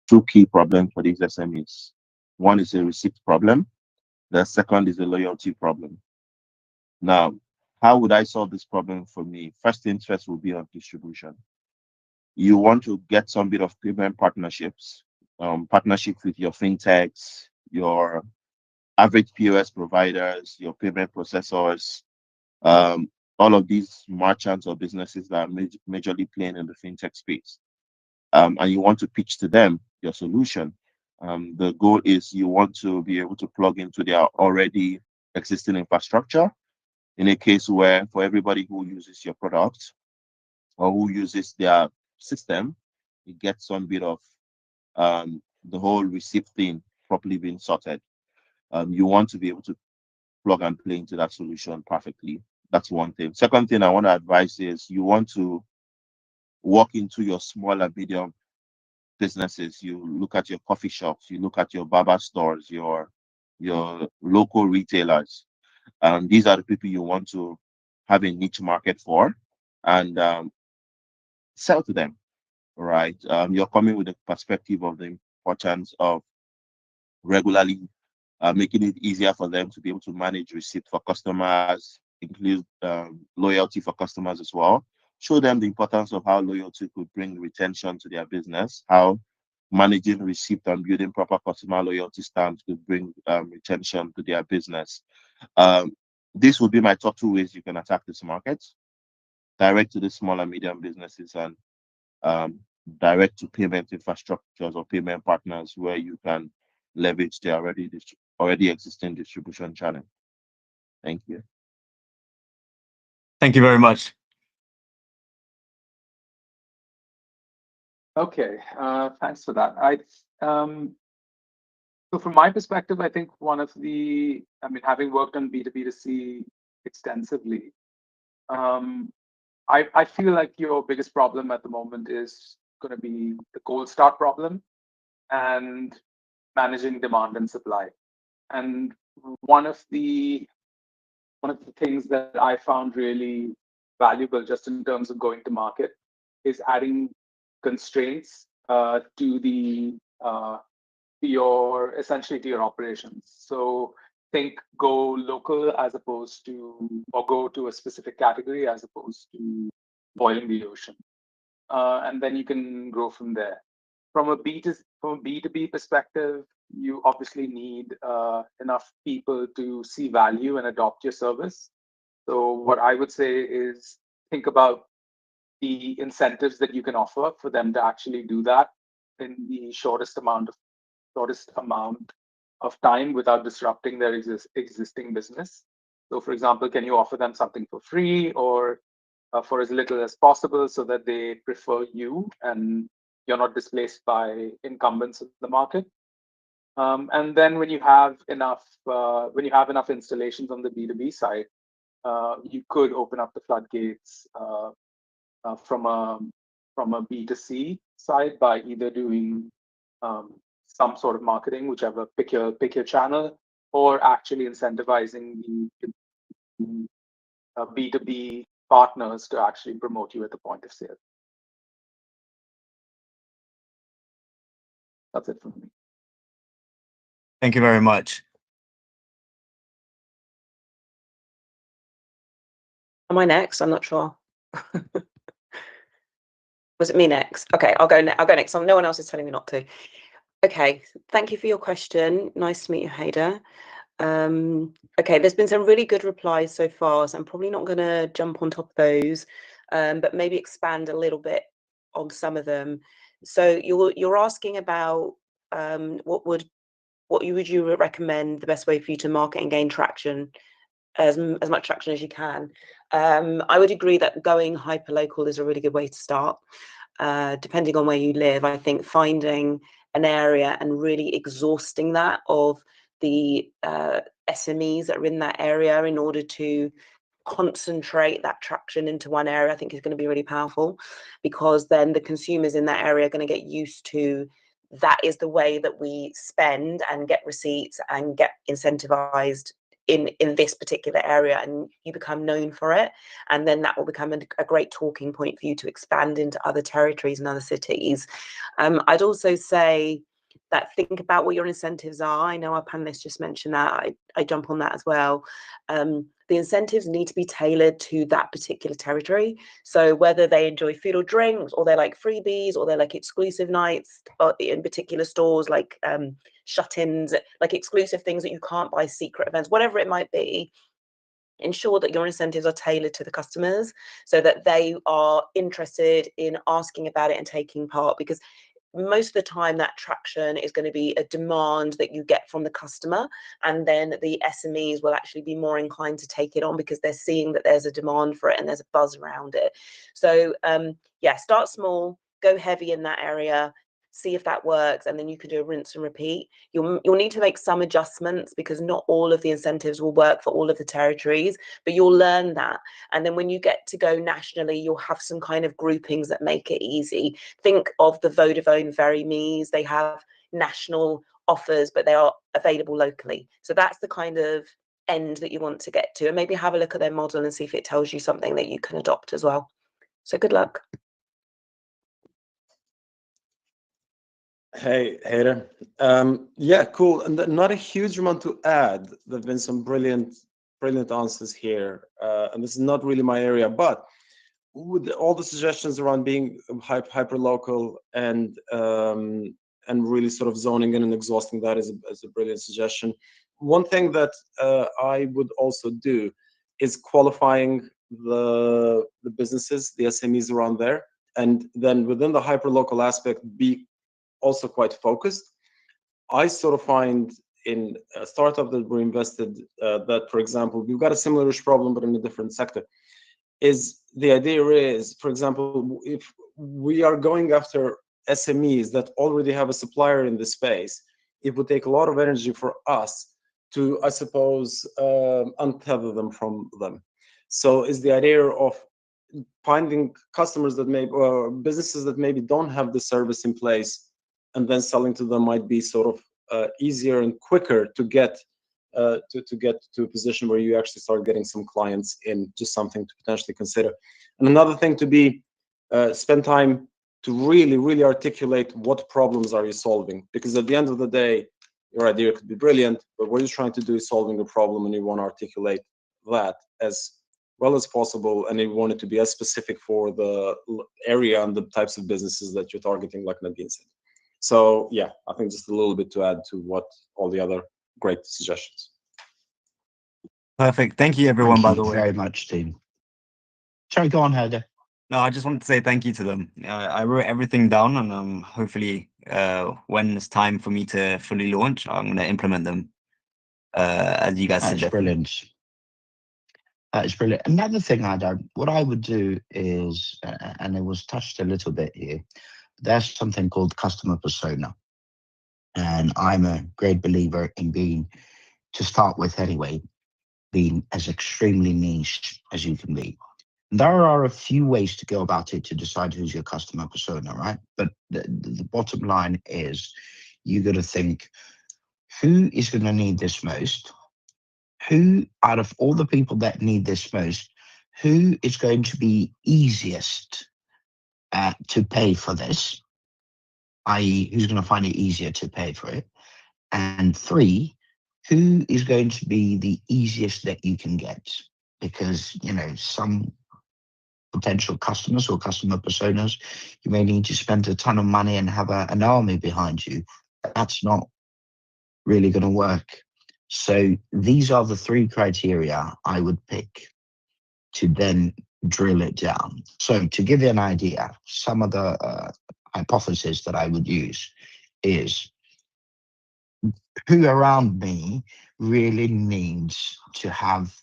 two key problems for these SMEs. One is a receipt problem. The second is a loyalty problem. Now, how would I solve this problem for me? First interest will be on distribution. You want to get some bit of payment partnerships, partnerships with your fintechs, your average POS providers, your payment processors, um, all of these merchants or businesses that are majorly playing in the fintech space. And you want to pitch to them your solution. The goal is you want to be able to plug into their already existing infrastructure in a case where for everybody who uses your product or who uses their system, you get some bit of the whole receipt thing properly being sorted. You want to be able to plug and play into that solution perfectly. That's one thing. Second thing I want to advise is you want to walk into your small and medium businesses. You look at your coffee shops, you look at your barber stores, your local retailers. These are the people you want to have a niche market for and sell to them, right? You're coming with the perspective of the importance of regularly making it easier for them to be able to manage receipt for customers, include loyalty for customers as well. Show them the importance of how loyalty could bring retention to their business, how managing receipt and building proper customer loyalty stamps could bring retention to their business. Um, this would be my top two ways you can attack this market: direct to the small and medium businesses and um, direct to payment infrastructures or payment partners where you can leverage the already existing distribution channel. Thank you. Thank you very much. Okay, thanks for that. So from my perspective, I think having worked on B2B2C extensively, I feel like your biggest problem at the moment is going to be the cold start problem and managing demand and supply. And one of the things that I found really valuable just in terms of going to market is adding constraints to your operations. So think go local as opposed to, or go to a specific category as opposed to boiling the ocean. And then you can grow from there. From a B2B perspective, you obviously need enough people to see value and adopt your service. So what I would say is think about the incentives that you can offer for them to actually do that in the shortest amount of time without disrupting their existing business. So for example, can you offer them something for free or for as little as possible so that they prefer you and you're not displaced by incumbents in the market? And then when you have enough installations on the B2B side, you could open up the floodgates from a B2C side by either doing some sort of marketing, whichever, pick your channel, or actually incentivizing the B2B partners to actually promote you at the point of sale. That's it from me. Thank you very much. Am I next? I'm not sure. Was it me next? Okay, I'll go next. No one else is telling me not to. Okay, thank you for your question. Nice to meet you, Hader. Okay, there's been some really good replies so far, so I'm probably not going to jump on top of those, but maybe expand a little bit on some of them. So you're asking about what would you recommend the best way for you to market and gain traction, as much traction as you can. I would agree that going hyper local is a really good way to start. Depending on where you live, I think finding an area and really exhausting that of the SMEs that are in that area in order to concentrate that traction into one area, I think is going to be really powerful, because then the consumers in that area are going to get used to that is the way that we spend and get receipts and get incentivized in this particular area, and you become known for it, and then that will become a great talking point for you to expand into other territories and other cities. I'd also say that think about what your incentives are. I know our panelists just mentioned that. I jump on that as well. The incentives need to be tailored to that particular territory. So whether they enjoy food or drinks, or they like freebies, or they like exclusive nights in particular stores, like shut-ins, like exclusive things that you can't buy, secret events, whatever it might be, ensure that your incentives are tailored to the customers so that they are interested in asking about it and taking part, because most of the time that traction is going to be a demand that you get from the customer, and then the SMEs will actually be more inclined to take it on because they're seeing that there's a demand for it and there's a buzz around it. So yeah, start small, go heavy in that area, see if that works, and then you can do a rinse and repeat. You'll need to make some adjustments because not all of the incentives will work for all of the territories, but you'll learn that. And then when you get to go nationally, you'll have some kind of groupings that make it easy. Think of the Vodafone Very Me's. They have national offers, but they are available locally. So that's the kind of end that you want to get to, and maybe have a look at their model and see if it tells you something that you can adopt as well. So good luck. Hey, Hayder. Yeah, cool. And not a huge amount to add. There have been some brilliant answers here. And this is not really my area, but with all the suggestions around being hyper local and really sort of zoning in and exhausting that is a brilliant suggestion. One thing that I would also do is qualifying the businesses, the SMEs around there, and then within the hyper local aspect, be also quite focused. I sort of find in a startup that we're invested that, for example, we've got a similar-ish problem, but in a different sector. The idea is, for example, if we are going after SMEs that already have a supplier in the space, it would take a lot of energy for us to, I suppose, untether them from them. So is the idea of finding customers that may, or businesses that maybe don't have the service in place, and then selling to them might be sort of easier and quicker to get to a position where you actually start getting some clients in. Just something to potentially consider. And another thing to be spend time to really articulate what problems are you solving, because at the end of the day, your idea could be brilliant, but what you're trying to do is solving a problem, and you want to articulate that as well as possible, and you want it to be as specific for the area and the types of businesses that you're targeting, like Nadine said. So yeah, I think just a little bit to add to what all the other great suggestions. Perfect. Thank you, everyone, by the way. Very much, team. Sorry, go on, Heather. No, I just wanted to say thank you to them. I wrote everything down, and hopefully when it's time for me to fully launch, I'm going to implement them as you guys That's suggested. brilliant. That is brilliant. Another thing what I would do is, and it was touched a little bit here, there's something called customer persona. And I'm a great believer in being, to start with anyway, being as extremely niche as you can be. There are a few ways to go about it to decide who's your customer persona, right? But the bottom line is you got to think, who is going to need this most? Who, out of all the people that need this most, who is going to be easiest to pay for this? I.e., who's going to find it easier to pay for it? And 3, who is going to be the easiest that you can get? Because, some potential customers or customer personas, you may need to spend a ton of money and have an army behind you. That's not really going to work. So these are the 3 criteria I would pick to then drill it down. So to give you an idea, some of the hypotheses that I would use is who around me really needs to have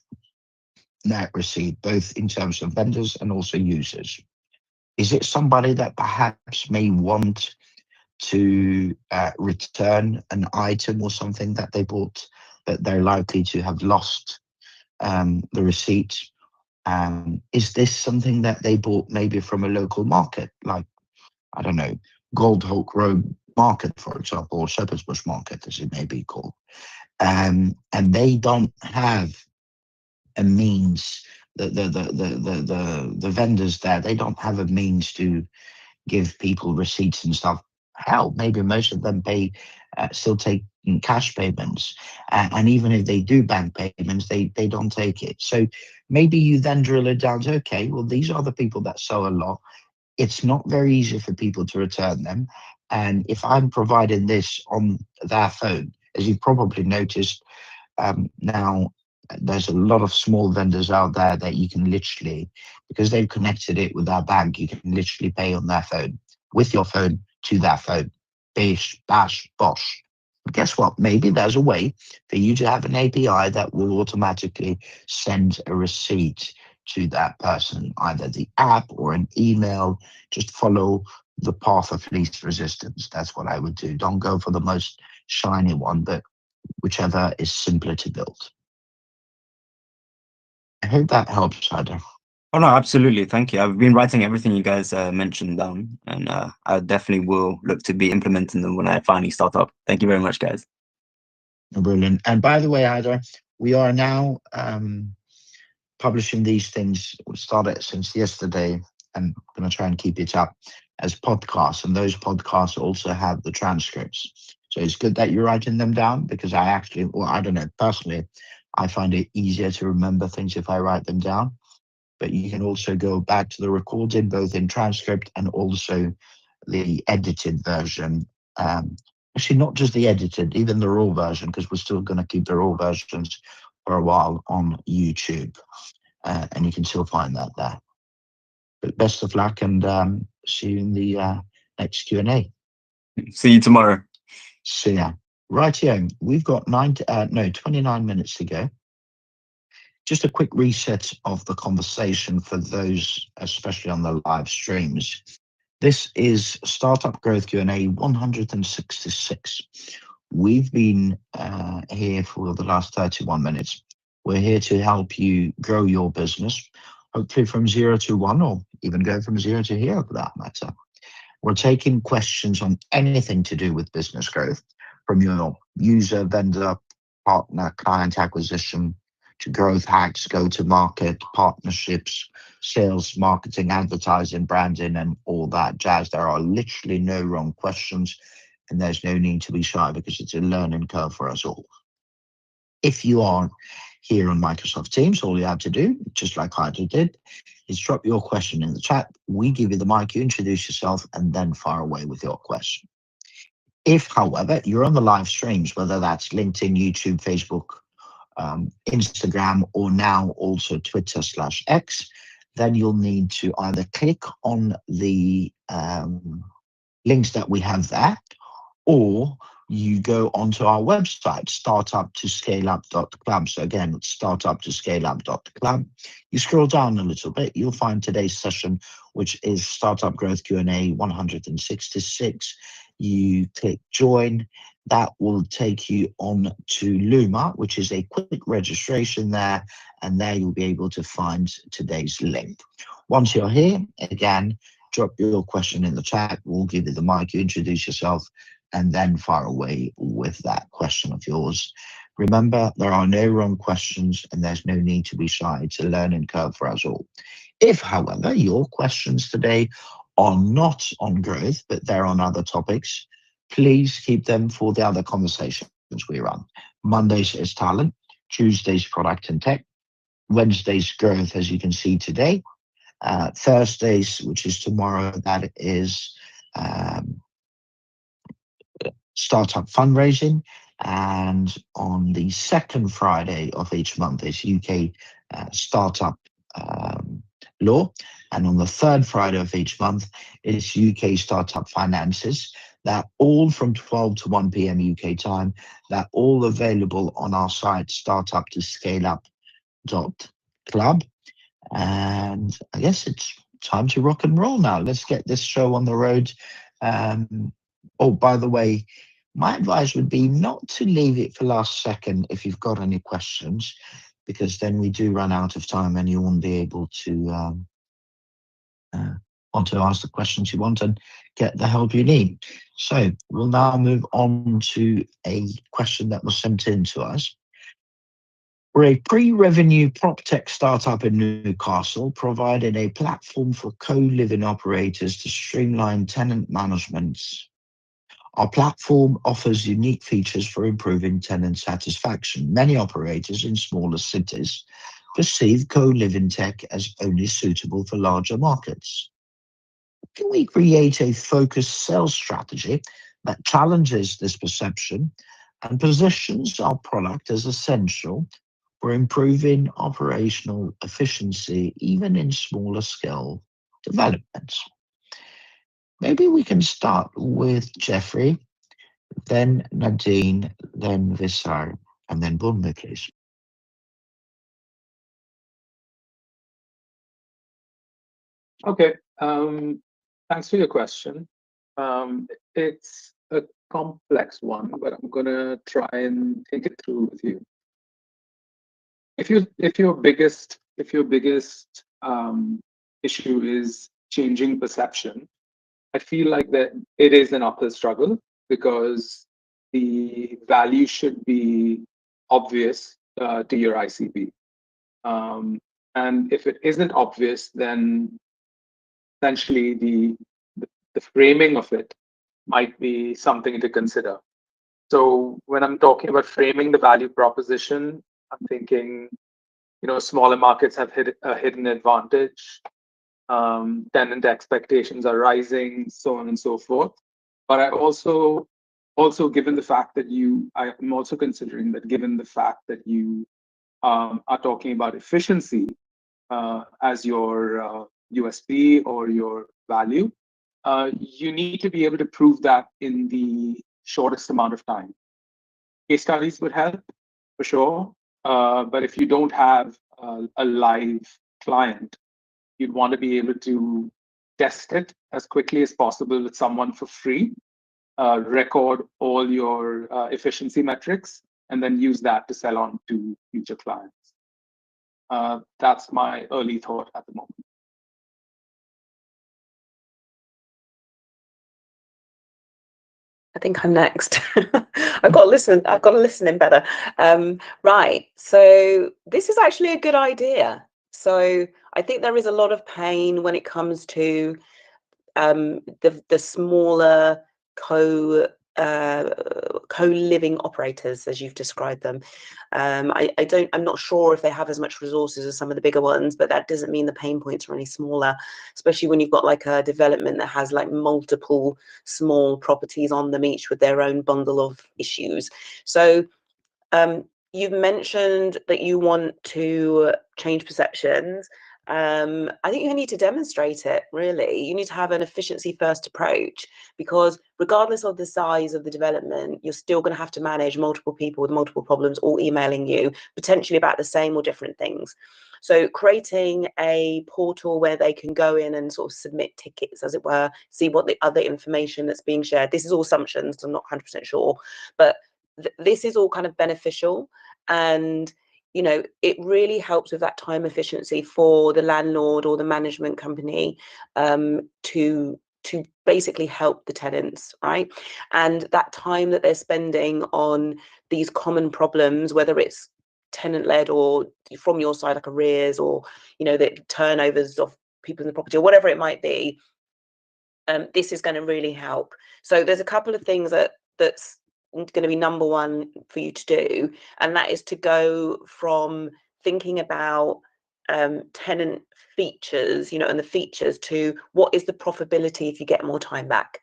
net receipt, both in terms of vendors and also users. Is it somebody that perhaps may want to return an item or something that they bought, that they're likely to have lost the receipt? Is this something that they bought maybe from a local market, like, I don't know, Gold Hawk Road market, for example, or Shepherd's Bush market, as it may be called, and they don't have a means. The vendors there, they don't have a means to give people receipts and stuff. Hell, maybe most of them still take cash payments, and even if they do bank payments, they don't take it. So maybe you then drill it down to, okay, well, these are the people that sell a lot. It's not very easy for people to return them, and if I'm providing this on their phone, as you probably noticed, now there's a lot of small vendors out there that you can literally, because they've connected it with our bank, you can literally pay on their phone, with your phone to their phone. Bish, bash, bosh. But guess what? Maybe there's a way for you to have an API that will automatically send a receipt to that person, either the app or an email. Just follow the path of least resistance. That's what I would do. Don't go for the most shiny one, but whichever is simpler to build. I hope that helps, Ada. Oh no, absolutely. Thank you. I've been writing everything you guys mentioned down, and I definitely will look to be implementing them when I finally start up. Thank you very much, guys. Brilliant. And by the way, Ada, we are now publishing these things. We started since yesterday, and I'm going to try and keep it up as podcasts. And those podcasts also have the transcripts. So it's good that you're writing them down, because I actually, well, I don't know, personally, I find it easier to remember things if I write them down. But you can also go back to the recording, both in transcript and also the edited version. Actually, not just the edited, even the raw version, because we're still going to keep the raw versions for a while on YouTube. And you can still find that there. But best of luck, and see you in the next Q&A. See you tomorrow. See ya. Rightio, we've got 29 minutes to go. Just a quick reset of the conversation for those, especially on the live streams. This is Startup Growth Q&A 166. We've been here for the last 31 minutes. We're here to help you grow your business, hopefully from 0 to 1, or even go from 0 to here for that matter. We're taking questions on anything to do with business growth, from your user, vendor, partner, client acquisition, to growth hacks, go-to-market, partnerships, sales, marketing, advertising, branding, and all that jazz. There are literally no wrong questions, and there's no need to be shy, because it's a learning curve for us all. If you are here on Microsoft Teams, all you have to do, just like I did, is drop your question in the chat. We give you the mic, you introduce yourself, and then fire away with your question. If, however, you're on the live streams, whether that's LinkedIn, YouTube, Facebook, Instagram, or now also Twitter/X, then you'll need to either click on the links that we have there, or you go onto our website, startuptoscaleup.club. So again, it's startuptoscaleup.club. You scroll down a little bit, you'll find today's session, which is Startup Growth Q&A 166. You click join. That will take you on to Luma, which is a quick registration there, and there you'll be able to find today's link. Once you're here, again, drop your question in the chat. We'll give you the mic, you introduce yourself, and then fire away with that question of yours. Remember, there are no wrong questions, and there's no need to be shy. It's a learning curve for us all. If, however, your questions today are not on growth, but they're on other topics, please keep them for the other conversations we run. Mondays is talent, Tuesdays product and tech, Wednesdays growth, as you can see today. Thursdays, which is tomorrow, that is startup fundraising. And on the second Friday of each month is UK startup law. And on the third Friday of each month is UK startup finances. They're all from 12 to 1 p.m. UK time. They're all available on our site, startuptoscaleup.club. And I guess it's time to rock and roll now. Let's get this show on the road. Oh, by the way, my advice would be not to leave it for last second if you've got any questions, because then we do run out of time and you won't be able to want to ask the questions you want and get the help you need. So we'll now move on to a question that was sent in to us. We're a pre-revenue prop tech startup in Newcastle, providing a platform for co-living operators to streamline tenant management. Our platform offers unique features for improving tenant satisfaction. Many operators in smaller cities perceive co-living tech as only suitable for larger markets. Can we create a focused sales strategy that challenges this perception and positions our product as essential for improving operational efficiency, even in smaller scale developments? Maybe we can start with Jeffrey, then Nadine, then Visar, and then Bunmi, please. Okay, thanks for your question. It's a complex one, but I'm gonna try and think it through with you. If your biggest issue is changing perception, I feel like that it is an uphill struggle because the value should be obvious to your ICP. And if it isn't obvious, then essentially the framing of it might be something to consider. So when I'm talking about framing the value proposition, I'm thinking, smaller markets have a hidden advantage. Tenant expectations are rising, so on and so forth. But I also given the fact that I'm also considering that given the fact that you are talking about efficiency as your USP or your value, you need to be able to prove that in the shortest amount of time. Case studies would help for sure, but if you don't have a live client, you'd want to be able to test it as quickly as possible with someone for free, record all your efficiency metrics, and then use that to sell on to future clients. That's my early thought at the moment. I think I'm next. I've got to listen in better. Right. So this is actually a good idea. So I think there is a lot of pain when it comes to the smaller co-living operators, as you've described them. I'm not sure if they have as much resources as some of the bigger ones, but that doesn't mean the pain points are any smaller, especially when you've got like a development that has like multiple small properties on them, each with their own bundle of issues. So you've mentioned that you want to change perceptions. I think you need to demonstrate it, really. You need to have an efficiency first approach, because regardless of the size of the development, you're still going to have to manage multiple people with multiple problems, all emailing you, potentially about the same or different things. So creating a portal where they can go in and sort of submit tickets, as it were, see what the other information that's being shared. This is all assumptions, I'm not 100% sure, but this is all kind of beneficial. And it really helps with that time efficiency for the landlord or the management company to basically help the tenants, right? And that time that they're spending on these common problems, whether it's tenant-led or from your side, like arrears, or the turnovers of people in the property, or whatever it might be, this is going to really help. So there's a couple of things that's going to be number one for you to do, and that is to go from thinking about tenant features, and the features, to what is the profitability if you get more time back,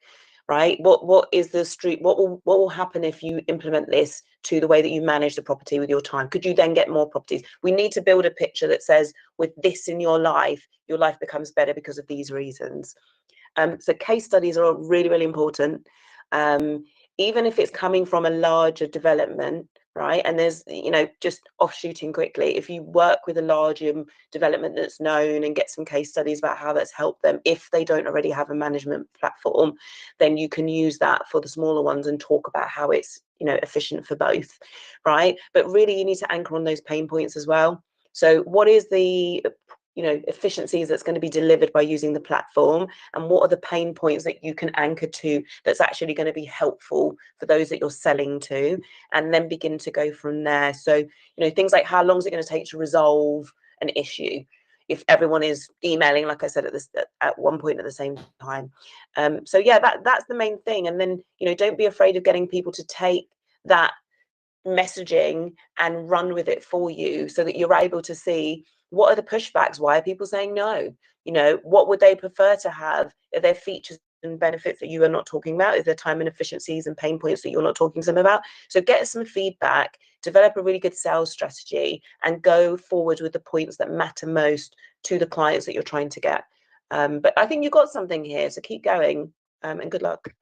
right? What is the street? What will happen if you implement this to the way that you manage the property with your time? Could you then get more properties? We need to build a picture that says, with this in your life becomes better because of these reasons. So case studies are really, really important. Even if it's coming from a larger development, right? And there's, just offshooting quickly, if you work with a larger development that's known and get some case studies about how that's helped them, if they don't already have a management platform, then you can use that for the smaller ones and talk about how it's, efficient for both, right? But really, you need to anchor on those pain points as well. So what is the efficiencies that's going to be delivered by using the platform, and what are the pain points that you can anchor to that's actually going to be helpful for those that you're selling to, and then begin to go from there. So things like, how long is it going to take to resolve an issue if everyone is emailing, like I said, at one point at the same time. So yeah, that's the main thing. And then don't be afraid of getting people to take that messaging and run with it for you, so that you're able to see, what are the pushbacks? Why are people saying no? What would they prefer to have? Are there features and benefits that you are not talking about? Is there time and efficiencies and pain points that you're not talking to them about? So get some feedback, develop a really good sales strategy, and go forward with the points that matter most to the clients that you're trying to get. But I think you've got something here, so keep going, and good luck.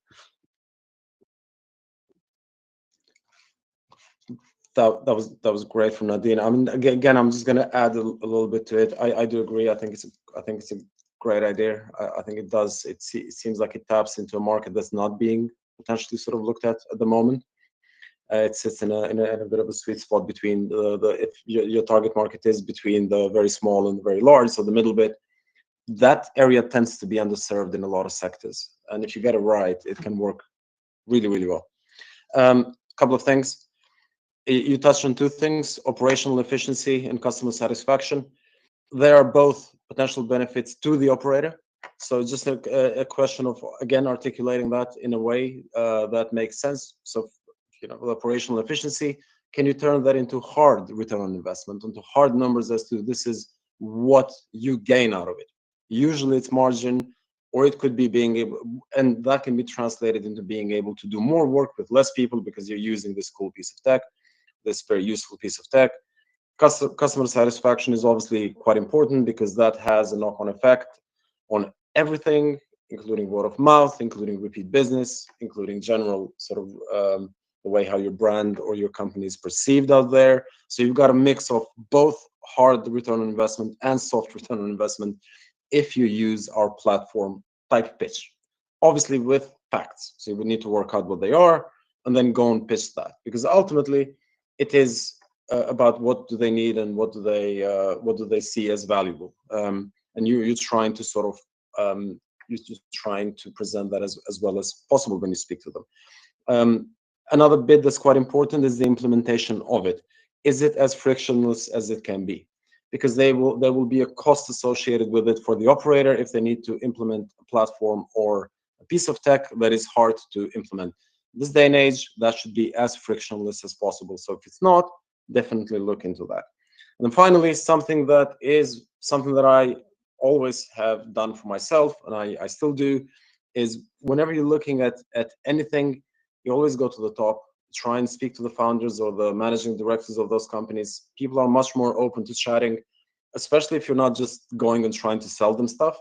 That was great from Nadine. I mean, again, I'm just going to add a little bit to it. I do agree. I think it's a great idea. I think it does. It seems like it taps into a market that's not being potentially sort of looked at the moment. It sits in a bit of a sweet spot between if your target market is between the very small and the very large, so the middle bit. That area tends to be underserved in a lot of sectors, and if you get it right, it can work really, really well. Couple of things. You touched on two things: operational efficiency and customer satisfaction. There are both potential benefits to the operator. So it's just a question of, again, articulating that in a way that makes sense. So, with operational efficiency, can you turn that into hard return on investment, into hard numbers as to this is what you gain out of it? Usually it's margin, or it could be being able, and that can be translated into being able to do more work with less people because you're using this cool piece of tech, this very useful piece of tech. Customer satisfaction is obviously quite important because that has a knock-on effect on everything, including word of mouth, including repeat business, including general sort of the way how your brand or your company is perceived out there. So you've got a mix of both hard return on investment and soft return on investment if you use our platform type pitch, obviously with facts. So you would need to work out what they are and then go and pitch that, because ultimately it is about what do they need and what do they see as valuable, and you're trying to sort of you're just trying to present that as well as possible when you speak to them. Another bit that's quite important is the implementation of it. Is it as frictionless as it can be? Because there will be a cost associated with it for the operator if they need to implement a platform or a piece of tech that is hard to implement. In this day and age, that should be as frictionless as possible. So if it's not, definitely look into that. And then finally, something that I always have done for myself, and I still do, is whenever you're looking at anything, you always go to the top, try and speak to the founders or the managing directors of those companies. People are much more open to chatting, especially if you're not just going and trying to sell them stuff.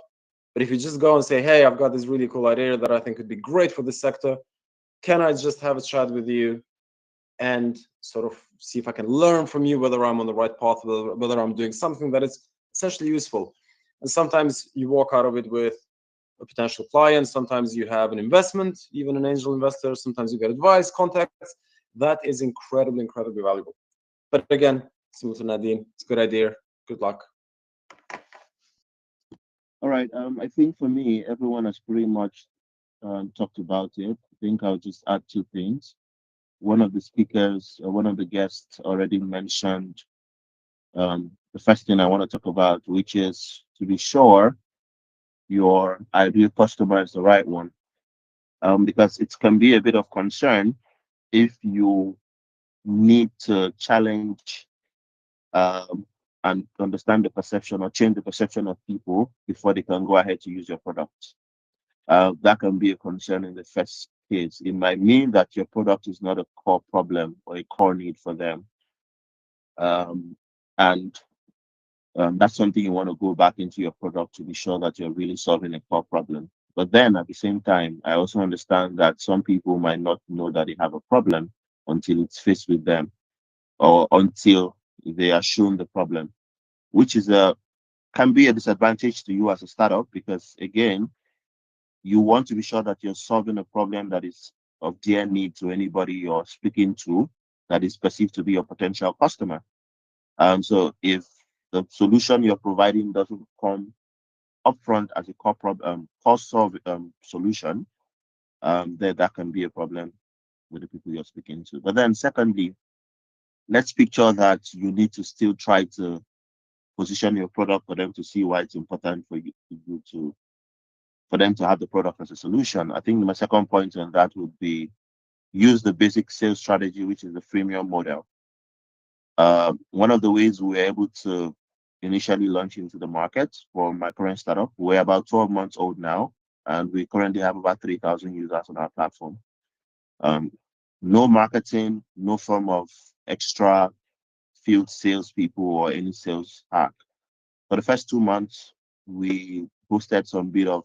But if you just go and say, hey, I've got this really cool idea that I think could be great for this sector, can I just have a chat with you and sort of see if I can learn from you whether I'm on the right path, whether I'm doing something that is essentially useful. And sometimes you walk out of it with a potential client, sometimes you have an investment, even an angel investor, sometimes you get advice, contacts. That is incredibly, incredibly valuable. But again, similar to Nadine, it's a good idea. Good luck. All right. I think for me, everyone has pretty much talked about it. I think I'll just add two things. One of the speakers, one of the guests already mentioned the first thing I want to talk about, which is to be sure your ideal customer is the right one. Because it can be a bit of concern if you need to challenge and understand the perception or change the perception of people before they can go ahead to use your product. That can be a concern in the first case. It might mean that your product is not a core problem or a core need for them. And that's something you want to go back into your product to be sure that you're really solving a core problem. But then at the same time, I also understand that some people might not know that they have a problem until it's faced with them or until they are shown the problem, which is can be a disadvantage to you as a startup because again, you want to be sure that you're solving a problem that is of dear need to anybody you're speaking to that is perceived to be your potential customer. So if the solution you're providing doesn't come upfront as a core solution, then that can be a problem with the people you're speaking to. But then secondly, let's picture that you need to still try to position your product for them to see why it's important for you to for them to have the product as a solution. I think my second point on that would be use the basic sales strategy, which is the freemium model. One of the ways we were able to initially launch into the market for my current startup, we're about 12 months old now, and we currently have about 3,000 users on our platform. Um, no marketing, no form of extra field salespeople or any sales hack. For the first 2 months, we hosted some bit of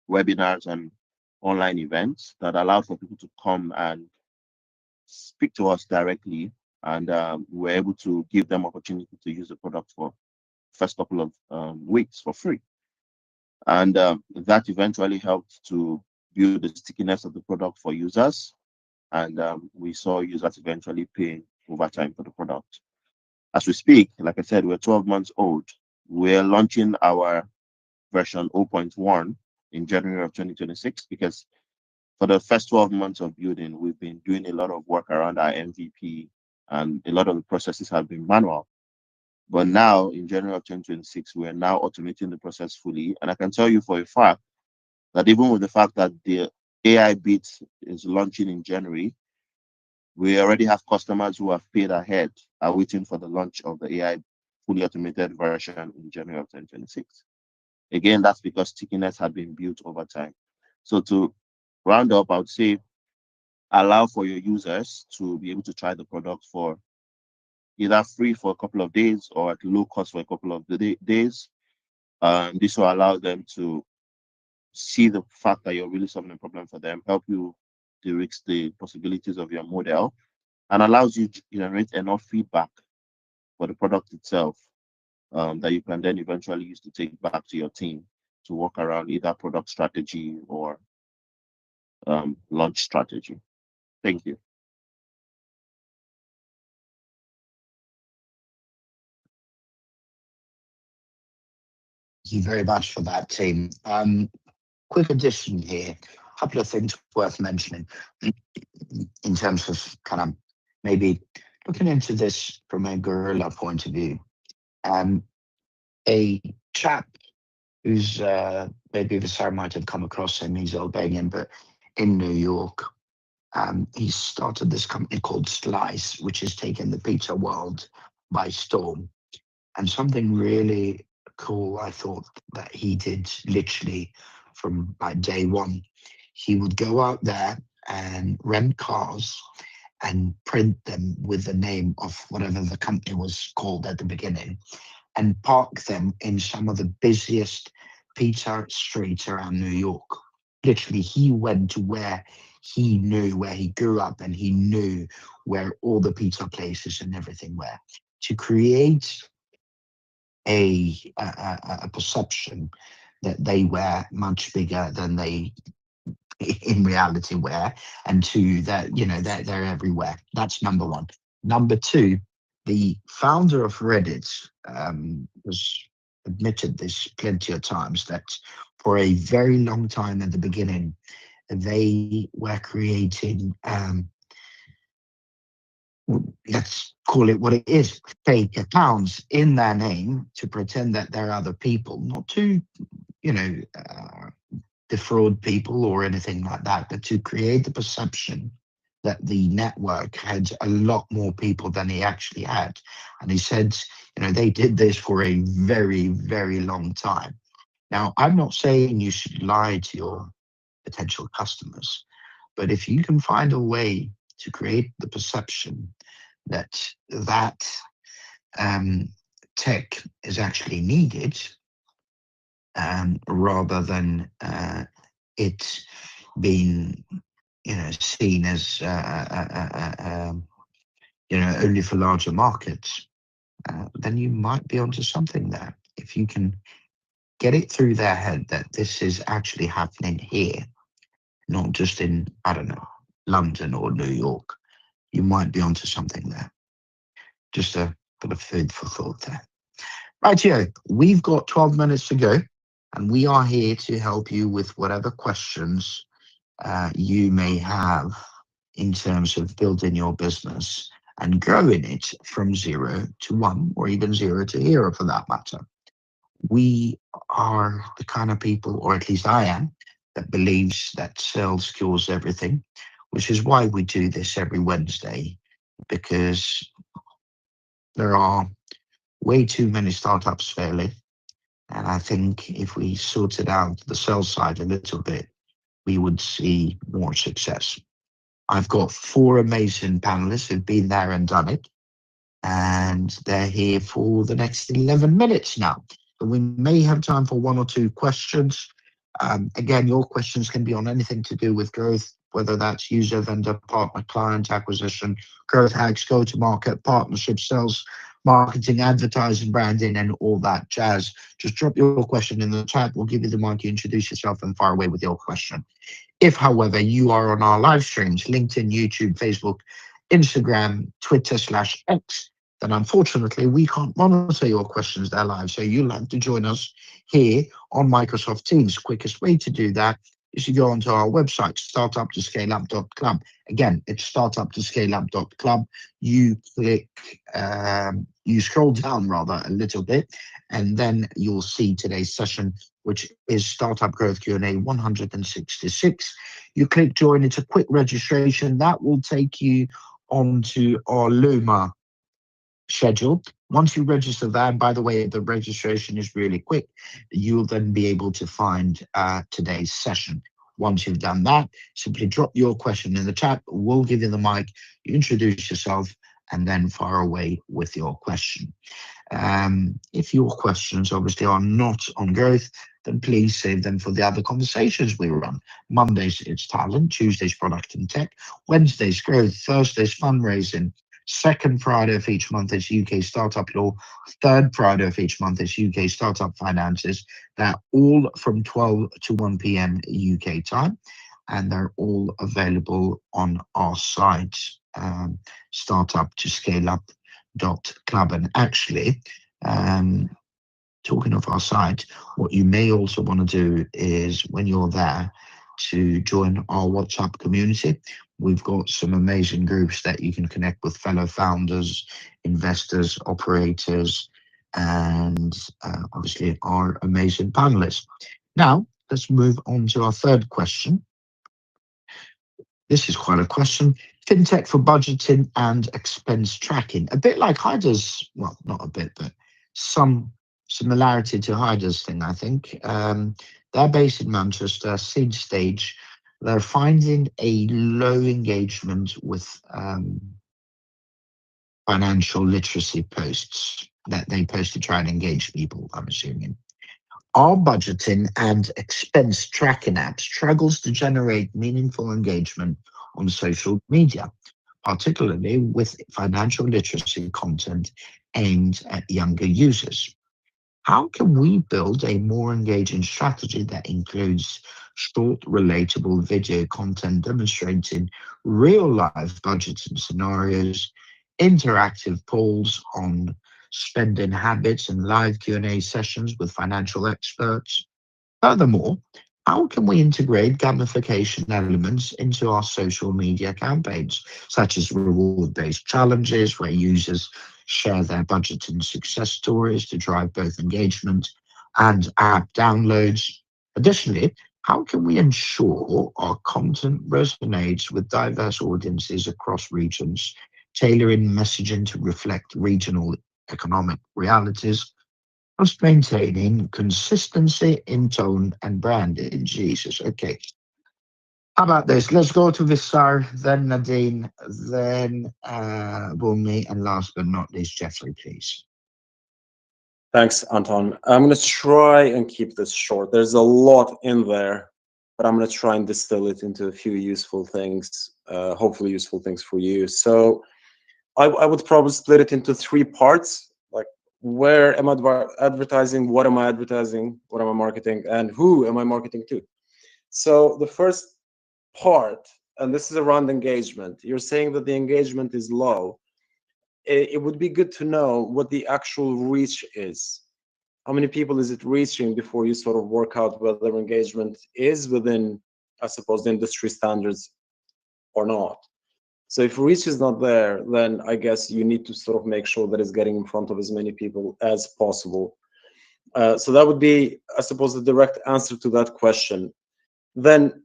webinars and online events that allowed for people to come and speak to us directly, and we're able to give them opportunity to use the product for first couple of weeks for free, and that eventually helped to build the stickiness of the product for users, and we saw users eventually paying over time for the product. As we speak, like I said, we're 12 months old. We're launching our version 0.1 in January of 2026 because for the first 12 months of building, we've been doing a lot of work around our MVP, and a lot of the processes have been manual. But now in January of 2026, we are now automating the process fully. And I can tell you for a fact that even with the fact that the AI bit is launching in January, we already have customers who have paid ahead, are waiting for the launch of the AI fully automated version in January of 2026. Again, that's because stickiness had been built over time. So to round up, I would say allow for your users to be able to try the product for either free for a couple of days or at low cost for a couple of days. This will allow them to see the fact that you're really solving a problem for them, help you de-risk the possibilities of your model, and allows you to generate enough feedback for the product itself, that you can then eventually use to take back to your team to work around either product strategy or launch strategy. Thank you. Thank you very much for that, team. Quick addition here. A couple of things worth mentioning in terms of kind of maybe looking into this from a guerrilla point of view. A chap who's maybe the sir might have come across him, he's Albanian, but in New York, he started this company called Slice, which has taken the pizza world by storm. And something really cool, I thought, that he did literally from like day one. He would go out there and rent cars and print them with the name of whatever the company was called at the beginning and park them in some of the busiest pizza streets around New York. Literally, he went to where he knew, where he grew up, and he knew where all the pizza places and everything were to create a perception that they were much bigger than they in reality were, and two, that they're everywhere. That's number one. Number two, the founder of Reddit was admitted this plenty of times that for a very long time at the beginning they were creating let's call it what it is, fake accounts in their name to pretend that they're other people, not to, defraud people or anything like that, but to create the perception that the network had a lot more people than he actually had. And he said, they did this for a very, very long time. Now, I'm not saying you should lie to your potential customers, but if you can find a way to create the perception that tech is actually needed, rather than it being seen as only for larger markets, then you might be onto something there. If you can get it through their head that this is actually happening here, not just in, I don't know, London or New York, you might be onto something there. Just a bit of food for thought there. Right, yeah, we've got 12 minutes to go, and we are here to help you with whatever questions you may have in terms of building your business and growing it from 0 to 1, or even 0 to hero for that matter. We are the kind of people, or at least I am, that believes that sales cures everything, which is why we do this every Wednesday, because there are way too many startups failing. And I think if we sorted out the sales side a little bit, we would see more success. I've got 4 amazing panelists who've been there and done it, and they're here for the next 11 minutes now. But we may have time for 1 or 2 questions. Again, your questions can be on anything to do with growth, whether that's user, vendor, partner, client acquisition, growth hacks, go to market, partnership, sales, marketing, advertising, branding, and all that jazz. Just drop your question in the chat. We'll give you the mic, you introduce yourself, and fire away with your question. If, however, you are on our live streams, LinkedIn, YouTube, Facebook, Instagram, Twitter/X, then unfortunately we can't monitor your questions there live. So you'll have to join us here on Microsoft Teams. Quickest way to do that is to go onto our website, startuptoscaleup.club. Again, it's startuptoscaleup.club. You click, you scroll down rather a little bit, and then you'll see today's session, which is Startup Growth Q&A 166. You click join, it's a quick registration. That will take you onto our Luma schedule. Once you register that, by the way, the registration is really quick, you'll then be able to find today's session. Once you've done that, simply drop your question in the chat. We'll give you the mic, you introduce yourself, and then fire away with your question. If your questions obviously are not on growth, then please save them for the other conversations we run. Mondays, it's talent. Tuesdays, product and tech. Wednesdays, growth. Thursdays, fundraising. Second Friday of each month is UK Startup Law. Third Friday of each month is UK Startup Finances. They're all from 12 to 1 p.m. UK time, and they're all available on our site, startuptoscaleup.club. And actually, talking of our site, what you may also want to do is, when you're there, to join our WhatsApp community. We've got some amazing groups that you can connect with fellow founders, investors, operators, and obviously our amazing panelists. Now, let's move on to our third question. This is quite a question. Fintech for budgeting and expense tracking. A bit like Hyder's, well, not a bit, but some similarity to Hyder's thing, I think. They're based in Manchester, seed stage. They're finding a low engagement with financial literacy posts that they post to try and engage people, I'm assuming. Our budgeting and expense tracking app struggles to generate meaningful engagement on social media, particularly with financial literacy content aimed at younger users. How can we build a more engaging strategy that includes short, relatable video content demonstrating real-life budgeting scenarios, interactive polls on spending habits, and live Q&A sessions with financial experts? Furthermore, how can we integrate gamification elements into our social media campaigns, such as reward-based challenges where users share their budgeting success stories to drive both engagement and app downloads? Additionally, how can we ensure our content resonates with diverse audiences across regions, tailoring messaging to reflect regional economic realities, whilst maintaining consistency in tone and branding? Jesus, okay. How about this? Let's go to Visar, then Nadine, then Bumi, and last but not least, Jeffrey, please. Thanks, Anton. I'm going to try and keep this short. There's a lot in there, but I'm going to try and distill it into a few useful things, hopefully useful things for you. So I would probably split it into 3 parts, like where am I advertising, what am I marketing, and who am I marketing to? So the first part, and this is around engagement. You're saying that the engagement is low. It would be good to know what the actual reach is. how many people is it reaching before you sort of work out whether engagement is within, I suppose, the industry standards or not. So if reach is not there, then I guess you need to sort of make sure that it's getting in front of as many people as possible. So that would be, I suppose, the direct answer to that question. Then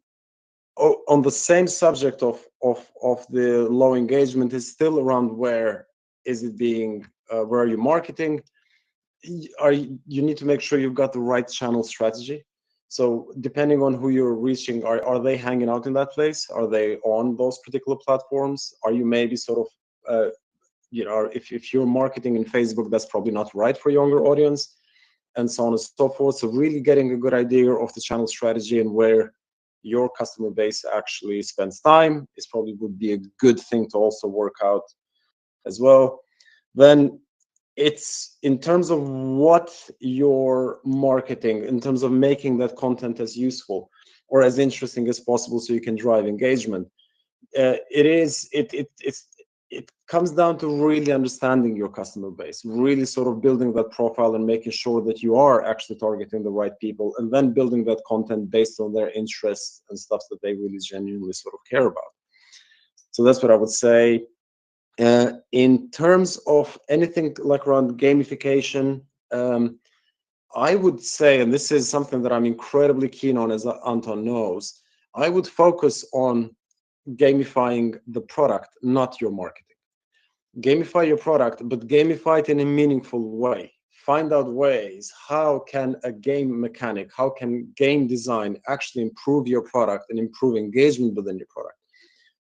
on the same subject of the low engagement is still around where is it being, where are you marketing? You need to make sure you've got the right channel strategy. So depending on who you're reaching, are they hanging out in that place? Are they on those particular platforms? Are you maybe sort of, if you're marketing in Facebook, that's probably not right for younger audience, and so on and so forth. So really getting a good idea of the channel strategy and where your customer base actually spends time is probably would be a good thing to also work out as well. Then it's in terms of what you're marketing, in terms of making that content as useful or as interesting as possible so you can drive engagement. It comes down to really understanding your customer base, really sort of building that profile and making sure that you are actually targeting the right people, and then building that content based on their interests and stuff that they really genuinely sort of care about. So that's what I would say. In terms of anything like around gamification, I would say, and this is something that I'm incredibly keen on, as Anton knows, I would focus on gamifying the product, not your marketing. Gamify your product, but gamify it in a meaningful way. Find out ways, how can a game mechanic, how can game design actually improve your product and improve engagement within your product?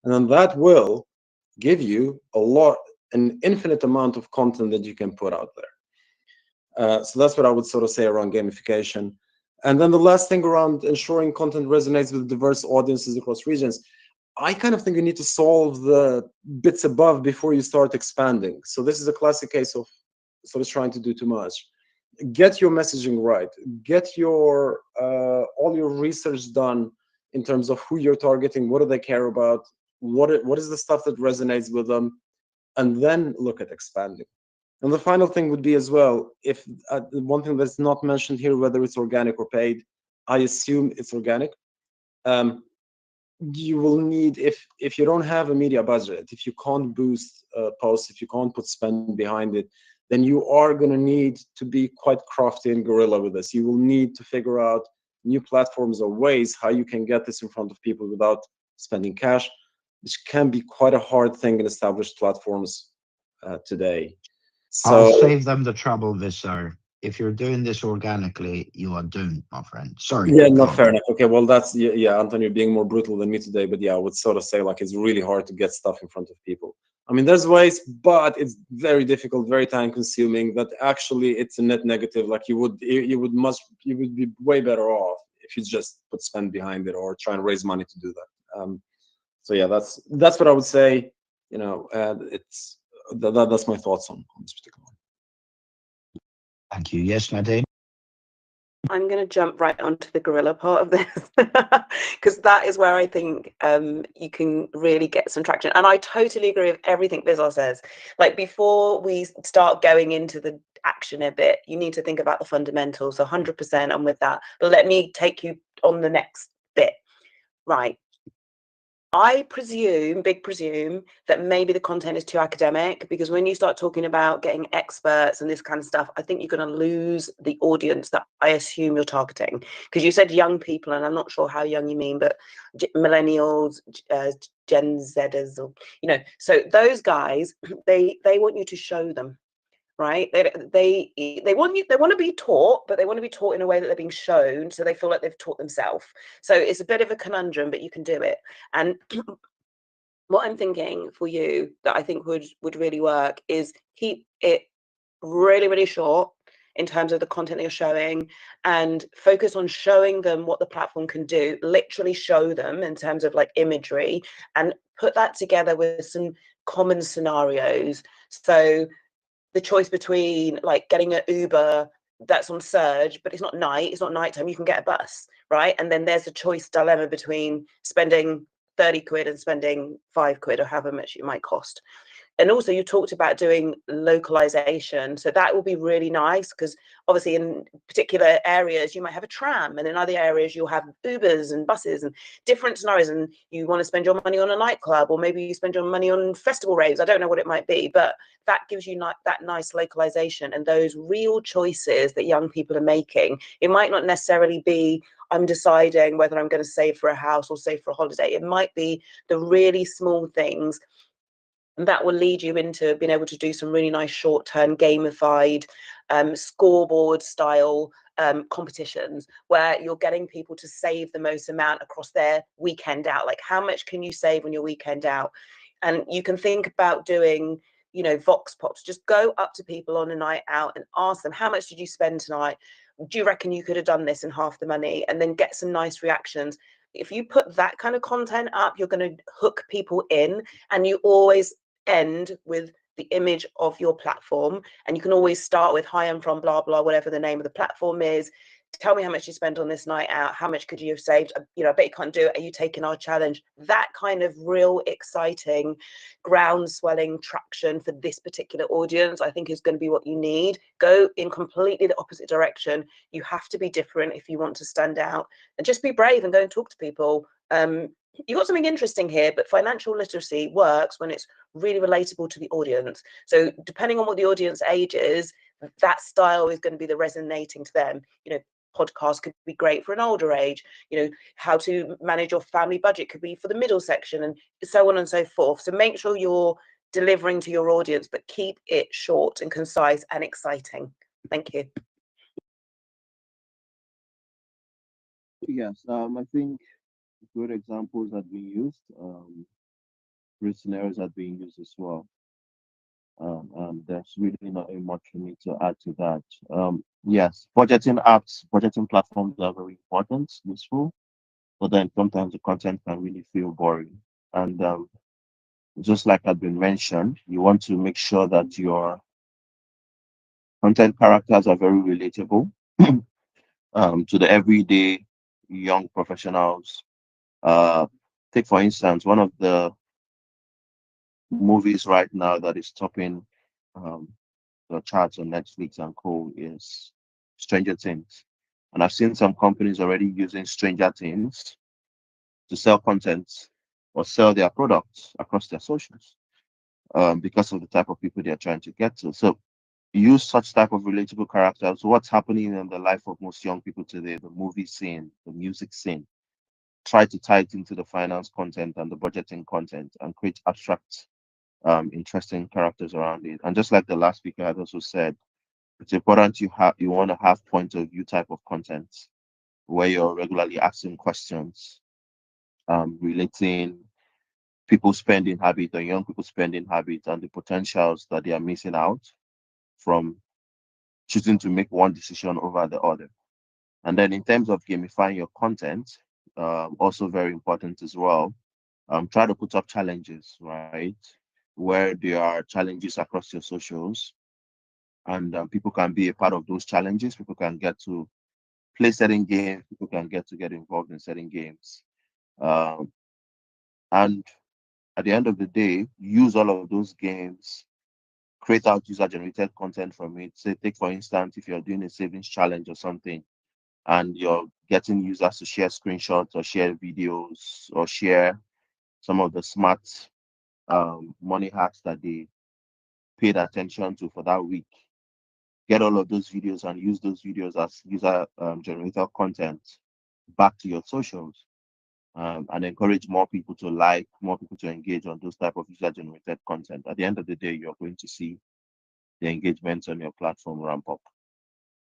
And then that will give you an infinite amount of content that you can put out there. So that's what I would sort of say around gamification. And then the last thing around ensuring content resonates with diverse audiences across regions. I kind of think you need to solve the bits above before you start expanding. So this is a classic case of sort of trying to do too much. Get your messaging right. Get your all your research done in terms of who you're targeting, what do they care about, what is the stuff that resonates with them, and then look at expanding. And the final thing would be as well, if one thing that's not mentioned here, whether it's organic or paid, I assume it's organic. You will need, if you don't have a media budget, if you can't boost posts, if you can't put spend behind it, then you are going to need to be quite crafty and guerrilla with this. You will need to figure out new platforms or ways how you can get this in front of people without spending cash, which can be quite a hard thing in established platforms today. I'll So save them the trouble, Visar. If you're doing this organically, you are doomed, my friend. Sorry. yeah, Go not on. fair enough. Okay, well, that's, yeah, Anton, you're being more brutal than me today, but yeah, I would sort of say like it's really hard to get stuff in front of people. I mean, there's ways, but it's very difficult, very time consuming, that actually it's a net negative. Like you would be way better off if you just put spend behind it or try and raise money to do that. So yeah, that's what I would say. You know, it's that's my thoughts on this particular one. Thank you. Yes, Nadine? I'm going to jump right onto the gorilla part of this because that is where I think you can really get some traction. And I totally agree with everything Bizar says. Like before we start going into the action a bit, you need to think about the fundamentals. 100% I'm with that. But let me take you on the next bit. Right. I presume that maybe the content is too academic, because when you start talking about getting experts and this kind of stuff, I think you're going to lose the audience that I assume you're targeting. Because you said young people, and I'm not sure how young you mean, but millennials, Gen Zers, or, you know, so those guys, they want you to show them. Right, they want to be taught, but they want to be taught in a way that they're being shown, so they feel like they've taught themselves. So it's a bit of a conundrum, but you can do it. And what I'm thinking for you that I think would really work is keep it really, really short in terms of the content that you're showing, and focus on showing them what the platform can do. Literally show them in terms of like imagery, and put that together with some common scenarios. So the choice between like getting an Uber that's on surge, but it's not nighttime, you can get a bus, right? And then there's a choice dilemma between spending 30 quid and spending 5 quid, or however much it might cost. And also you talked about doing localization. So that will be really nice, because obviously in particular areas you might have a tram, and in other areas you'll have Ubers and buses and different scenarios, and you want to spend your money on a nightclub, or maybe you spend your money on festival raves. I don't know what it might be, but that gives you that nice localization and those real choices that young people are making. It might not necessarily be, I'm deciding whether I'm going to save for a house or save for a holiday. It might be the really small things, and that will lead you into being able to do some really nice short-term gamified scoreboard style competitions, where you're getting people to save the most amount across their weekend out. Like, how much can you save on your weekend out? And you can think about doing, you know, vox pops. Just go up to people on a night out and ask them, how much did you spend tonight? Do you reckon you could have done this in half the money? And then get some nice reactions. If you put that kind of content up, you're going to hook people in, and you always end with the image of your platform. And you can always start with, hi, I'm from blah blah, whatever the name of the platform is. Tell me how much you spent on this night out. How much could you have saved? You know, I bet you can't do it. Are you taking our challenge? That kind of real exciting ground swelling traction for this particular audience, I think, is going to be what you need. Go in completely the opposite direction. You have to be different if you want to stand out, and just be brave and go and talk to people. You got something interesting here, but financial literacy works when it's really relatable to the audience. So depending on what the audience age is, that style is going to be the resonating to them. You know, podcast could be great for an older age. You know, how to manage your family budget could be for the middle section, and so on and so forth. So make sure you're delivering to your audience, but keep it short and concise and exciting. Thank you. Yes, I think good examples are being used. Great scenarios are being used as well. There's really not much for me to add to that. Yes, budgeting apps, budgeting platforms are very important, useful, but then sometimes the content can really feel boring. And just like had been mentioned, you want to make sure that your content characters are very relatable to the everyday young professionals. Uh, Take for instance, one of the movies right now that is topping um, the charts on Netflix and co is Stranger Things. And I've seen some companies already using Stranger Things to sell content or sell their products across their socials because of the type of people they're trying to get to. So use such type of relatable characters. What's happening in the life of most young people today, the movie scene, the music scene. Try to tie it into the finance content and the budgeting content and create abstract, interesting characters around it. And just like the last speaker had also said, it's important you want to have point of view type of content where you're regularly asking questions, relating people's spending habit or young people's spending habits and the potentials that they are missing out from choosing to make one decision over the other. And then in terms of gamifying your content, also very important as well. Try to put up challenges, right? Where there are challenges across your socials, and people can be a part of those challenges. People can get to play certain games. People can get involved in certain games. Um, and at the end of the day, use all of those games, create out user-generated content from it. Say, take for instance, if you're doing a savings challenge or something, and you're getting users to share screenshots or share videos or share some of the smart money hacks that they paid attention to for that week. Get all of those videos and use those videos as user generated content back to your socials, and encourage more people to like, more people to engage on those type of user generated content. At the end of the day, you're going to see the engagement on your platform ramp up.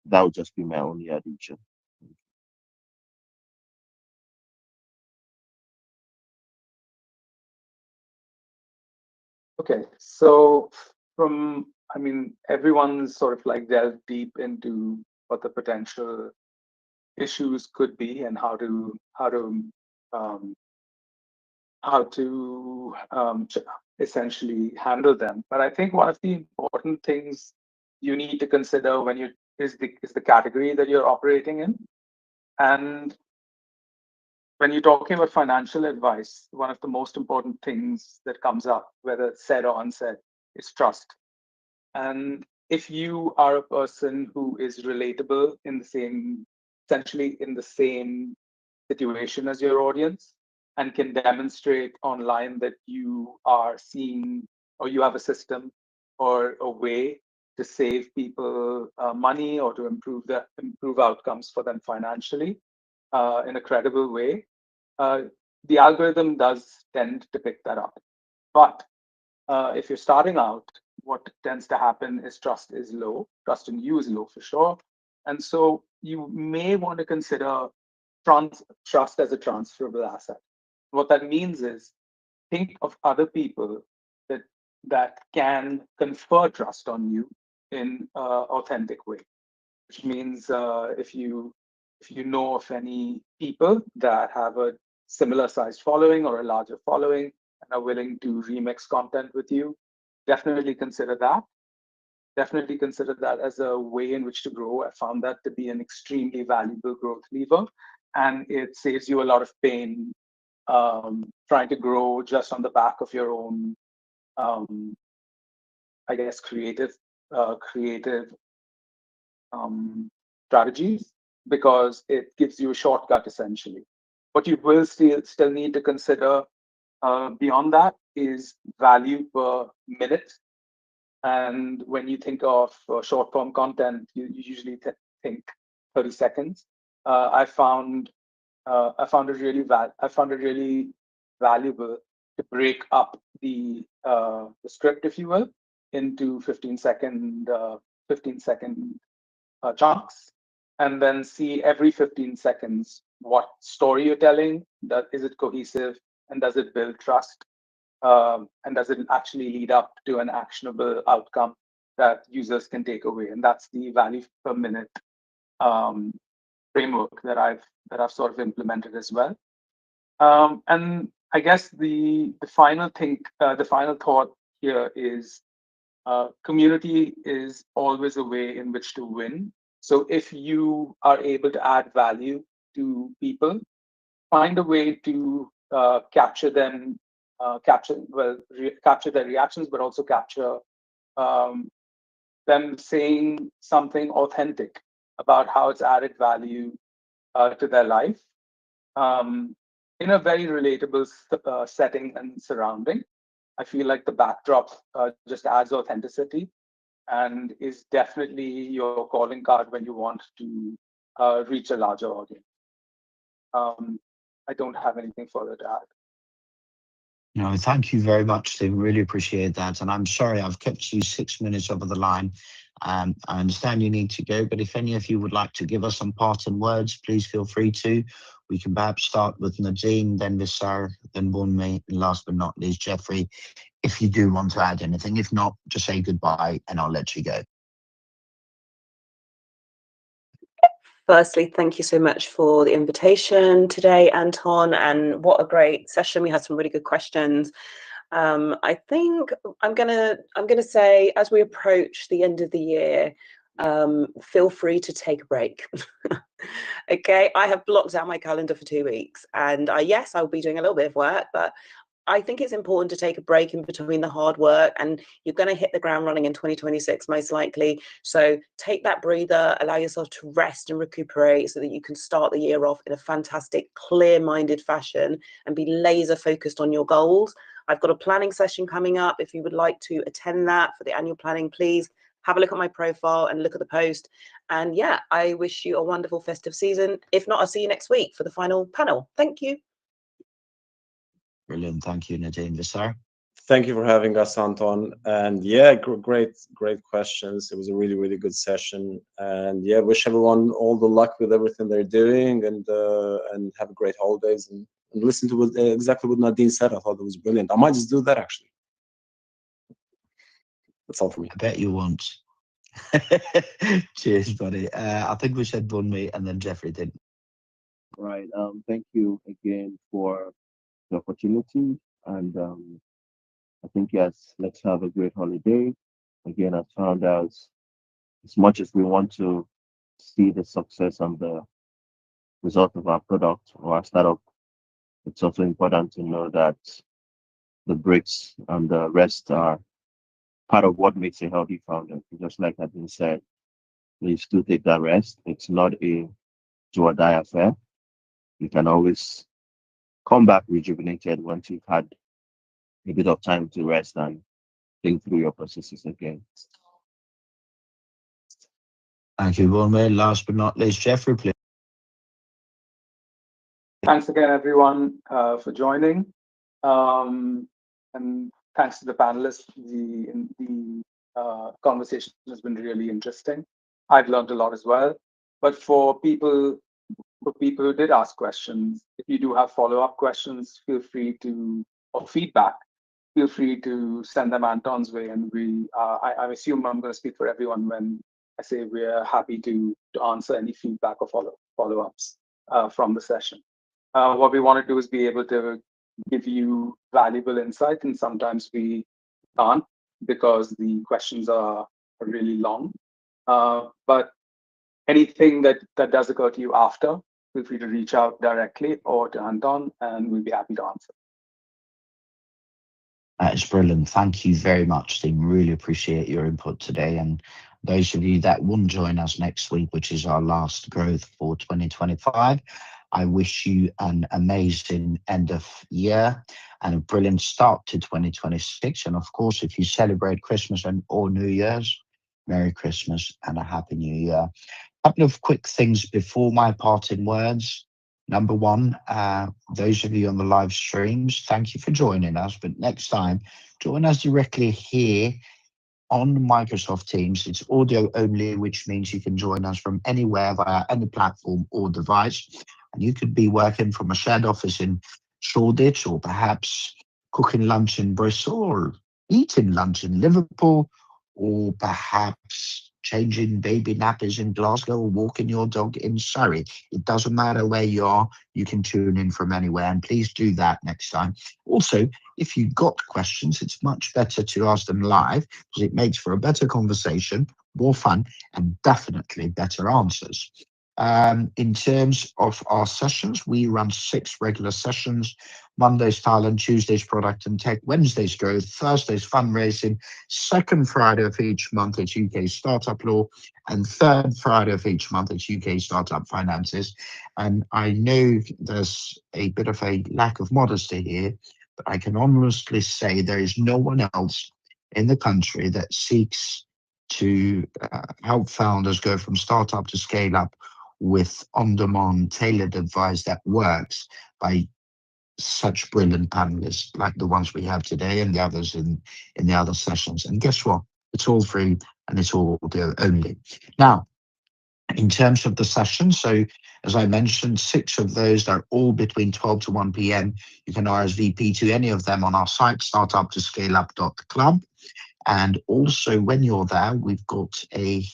That would just be my only addition. Okay, so I mean, everyone's sort of like delved deep into what the potential issues could be and um, how to essentially handle them. But I think one of the important things you need to consider when you is the category that you're operating in. And when you're talking about financial advice, one of the most important things that comes up, whether it's said or unsaid, is trust. And if you are a person who is relatable in the same, essentially in the same situation as your audience, and can demonstrate online that you are seeing, or you have a system or a way to save people money, or to improve outcomes for them financially in a credible way, uh, the algorithm does tend to pick that up. But if you're starting out, what tends to happen is trust is low. Trust in you is low for sure. And so you may want to consider trust as a transferable asset. What that means is think of other people that can confer trust on you in an authentic way. Which means if you know of any people that have a similar sized following or a larger following and are willing to remix content with you, definitely consider that. Definitely consider that as a way in which to grow. I found that to be an extremely valuable growth lever, and it saves you a lot of pain trying to grow just on the back of your own, I guess, creative strategies, because it gives you a shortcut essentially. What you will still need to consider beyond that is value per minute. And when you think of short form content, you usually think 30 seconds. I found it really valuable to break up the script, if you will, into 15 second chunks, and then see every 15 seconds what story you're telling. Is it cohesive, and does it build trust? And does it actually lead up to an actionable outcome that users can take away? And that's the value per minute um, framework that I've sort of implemented as well. And I guess the final thought here is community is always a way in which to win. So if you are able to add value to people, find a way to capture them, capture their reactions, but also capture um, them saying something authentic about how it's added value to their life in a very relatable setting and surrounding. I feel like the backdrop just adds authenticity and is definitely your calling card when you want to reach a larger audience. Um, I don't have anything further to add. No, thank you very much, Tim. Really appreciate that. And I'm sorry I've kept you 6 minutes over the line. I understand you need to go, but if any of you would like to give us some parting words, please feel free to. We can perhaps start with Nadine, then Visar, then Bonme, and last but not least, Jeffrey, if you do want to add anything. If not, just say goodbye and I'll let you go. Firstly, thank you so much for the invitation today, Anton, and what a great session. We had some really good questions. I think I'm gonna say, as we approach the end of the year, feel free to take a break. Okay, I have blocked out my calendar for 2 weeks, and yes, I'll be doing a little bit of work, but I think it's important to take a break in between the hard work, and you're going to hit the ground running in 2026 most likely. So take that breather, allow yourself to rest and recuperate so that you can start the year off in a fantastic, clear-minded fashion and be laser focused on your goals. I've got a planning session coming up. If you would like to attend that for the annual planning, please have a look at my profile and look at the post. And yeah, I wish you a wonderful festive season. If not, I'll see you next week for the final panel. Thank you. Brilliant. Thank you, Nadine. Visar? Thank you for having us, Anton. And yeah, great questions. It was a really good session. And yeah, wish everyone all the luck with everything they're doing, and have a great holidays, and listen to exactly what Nadine said. I thought it was brilliant. I might just do that actually. That's all for me. I bet you won't. Cheers, buddy. I think we said Bonme and then Jeffrey did. Right. Thank you again for the opportunity. And I think, yes, let's have a great holiday. Again, I found out as much as we want to see the success and the result of our product or our startup, it's also important to know that the bricks and the rest are part of what makes a healthy founder. Just like has been said, please do take that rest. It's not a do or die affair. You can always come back rejuvenated once you've had a bit of time to rest and think through your processes again. Thank you, Wilmer. Last but not least, Jeffrey, please. Thanks again, everyone, for joining. And thanks to the panelists. The conversation has been really interesting. I've learned a lot as well. But for people who did ask questions, if you do have follow-up questions, feel free to, or feedback, feel free to send them Anton's way. And I assume I'm going to speak for everyone when I say we're happy to answer any feedback or follow-ups from the session. What we want to do is be able to give you valuable insight, and sometimes we can't because the questions are really long. But anything that does occur to you after, feel free to reach out directly or to Anton, and we'll be happy to answer. It's brilliant. Thank you very much, team. Really appreciate your input today. And those of you that won't join us next week, which is our last growth for 2025, I wish you an amazing end of year and a brilliant start to 2026. And of course, if you celebrate Christmas or New Year's, Merry Christmas and a Happy New Year. A couple of quick things before my parting words. Number one, those of you on the live streams, thank you for joining us. But next time, join us directly here on Microsoft Teams. It's audio only, which means you can join us from anywhere via any platform or device. And you could be working from a shared office in Shoreditch, or perhaps cooking lunch in Bristol, or eating lunch in Liverpool, or perhaps changing baby nappies in Glasgow or walking your dog in Surrey. It doesn't matter where you are, you can tune in from anywhere, and please do that next time. Also, if you've got questions, it's much better to ask them live because it makes for a better conversation, more fun, and definitely better answers. In terms of our sessions, we run 6 regular sessions. Mondays talent, Tuesdays product and tech, Wednesdays growth, Thursdays fundraising, second Friday of each month it's UK startup law, and third Friday of each month it's UK startup finances. And I know there's a bit of a lack of modesty here, but I can honestly say there is no one else in the country that seeks to help founders go from startup to scale up with on-demand tailored advice that works by such brilliant panelists like the ones we have today and the others in the other sessions. And guess what? It's all free and it's all audio only. Now, in terms of the session, so as I mentioned, 6 of those are all between 12 to 1 p.m. You can RSVP to any of them on our site, startuptoscaleup.club. And also when you're there, we've got a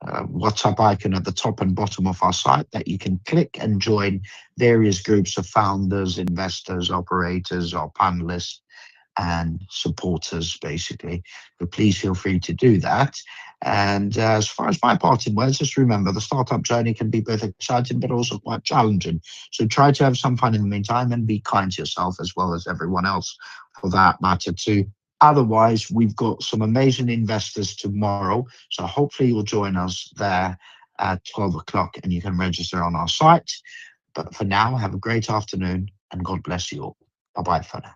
WhatsApp icon at the top and bottom of our site that you can click and join various groups of founders, investors, operators, or panelists and supporters, basically. But please feel free to do that. And as far as my parting words, just remember the startup journey can be both exciting but also quite challenging. So try to have some fun in the meantime and be kind to yourself as well as everyone else for that matter too. Otherwise, we've got some amazing investors tomorrow. So hopefully you'll join us there at 12 o'clock and you can register on our site. But for now, have a great afternoon and God bless you all. Bye-bye for now.